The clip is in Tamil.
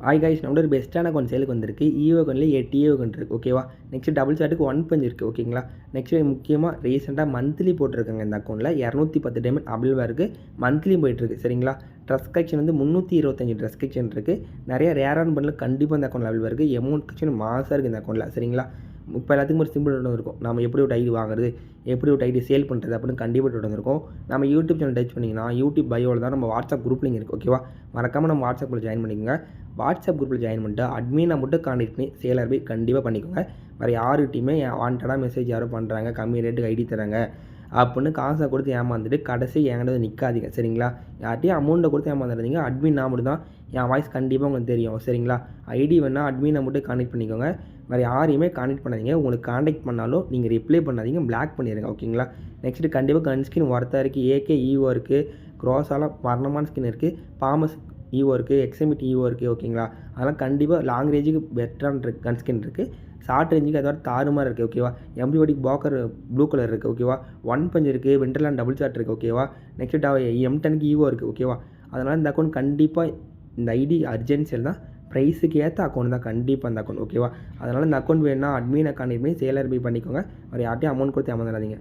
ஹாய் கைஸ், நம்மளோட ஒரு பெஸ்ட்டான அக்கௌண்ட் சேலுக்கு வந்திருக்கு. ஈவோ அக்கௌண்ட்லேயே 8 ஈவோ அக்கௌண்ட் இருக்குது. ஓகேவா? நெக்ஸ்ட் டபுள் சாட்டுக்கு 1 பஞ்ச் இருக்குது. ஓகேங்களா? நெக்ஸ்ட் முக்கியமாக ரீசெண்டாக மந்த்லி போட்டிருக்காங்க இந்த அக்கௌண்ட்டில் 210 டைமண்ட் அபிள்வாக இருக்குது. மந்த்லியும் போயிட்டுருக்கு. சரிங்களா? ட்ரெஸ் கலெக்ஷன் வந்து 325 ட்ரெஸ் கலெக்ஷன் இருக்குது. நிறைய ரேரான பண்டில் கண்டிப்பாக இந்த அக்கௌண்ட் அபிள்வாக இருக்குது. எமௌண்ட் கலெக்ஷன் மாசாக இருக்குது இந்த அக்கௌண்ட்டில். சரிங்களா? இப்போ எல்லாத்துக்கும் ஒரு சிம்பிள் ஒன்று இருக்கும். நம்ம எப்படி ஒரு ஐடி வாங்குறது, எப்படி ஒரு ஐடி சேல் பண்ணுறது அப்படின்னு கண்டிப்பாக வந்துருக்கும். நம்ம யூடியூப் சேனல் டச் பண்ணிங்கன்னா யூடியூப் பயோவில் தான் நம்ம வாட்ஸ்அப் குரூப் லிங்க் இருக்குது. ஓகேவா? மறக்காமல் நம்ம வாட்ஸ்அப்பில் ஜாயின் பண்ணிக்கோங்க. வாட்ஸ்அப் குரூப்பில் ஜாயின் பண்ணிட்டு அட்மினை மட்டும் கான்டெக்ட் பண்ணி சேலர் போய் கண்டிப்பாக பண்ணிக்கோங்க. வேறு யாருக்கிட்டையுமே வாண்டடாக மெசேஜ் யாரும் பண்ணுறாங்க, கம்மி ரேட்டுக்கு ஐடி தராங்க அப்படின்னு காசை கொடுத்து ஏமாந்துட்டு கடைசி என்கிட்ட நிற்காதீங்க. சரிங்களா? யார்ட்டையும் அமௌண்ட்டை கொடுத்து ஏமாந்துடாதீங்க. அட்மின் நான் மட்டும் தான், என் வாய்ஸ் கண்டிப்பாக உங்களுக்கு தெரியும். சரிங்களா? ஐடி வேணால் அட்மினை மட்டும் கான்டெக்ட் பண்ணிக்கோங்க. வேறு யாரையுமே கான்டெக்ட் பண்ணாதீங்க. உங்களுக்கு கான்டெக்ட் பண்ணாலும் நீங்கள் ரிப்ளை பண்ணாதீங்க, பிளாக் பண்ணிடுங்க. ஓகேங்களா? நெக்ஸ்ட்டு கண்டிப்பாக கன் ஸ்கின் ஒர்த்தாக இருக்குது. ஏகே ஈவோ இருக்குது. க்ரோஸாலாம் வர்ணமான ஸ்கின் இருக்குது. பாமஸ் ஈவோ இருக்குது. எக்ஸமிட் ஈவோ இருக்குது. ஓகேங்களா? அதெல்லாம் கண்டிப்பாக லாங் ரேஞ்சுக்கு பெட்டரான கன் ஸ்கின் இருக்குது. ஷார்ட் ரேஞ்சுக்கு அதோட தாறுமாறு இருக்குது. ஓகேவா? எம்பிஓடிக்கு பாக்கர் ப்ளூ கலர் இருக்குது. ஓகேவா? 1 பஞ்ச் இருக்குது. வெண்டர்லாண்ட் டபுள் ஷாட் இருக்குது. ஓகேவா? நெக்ஸ்ட் M10க்கு ஈவோ இருக்குது. ஓகேவா? அதனால் இந்த அக்கௌண்ட் கண்டிப்பாக இந்த ஐடி அர்ஜென்சியல் தான். ப்ரைஸுக்கு ஏற்ற அக்கௌண்ட் தான் கண்டிப்பாக அந்த அக்கௌண்ட். ஓகேவா? அதனால் இந்த அக்கௌண்ட் வேணுன்னா அட்மினை கான்டெக்ட் பண்ணி சேலர் போய் பண்ணிக்கோங்க. வேறு யார்ட்டையும் அமௌண்ட் கொடுத்து ஏமாந்துடாதீங்க.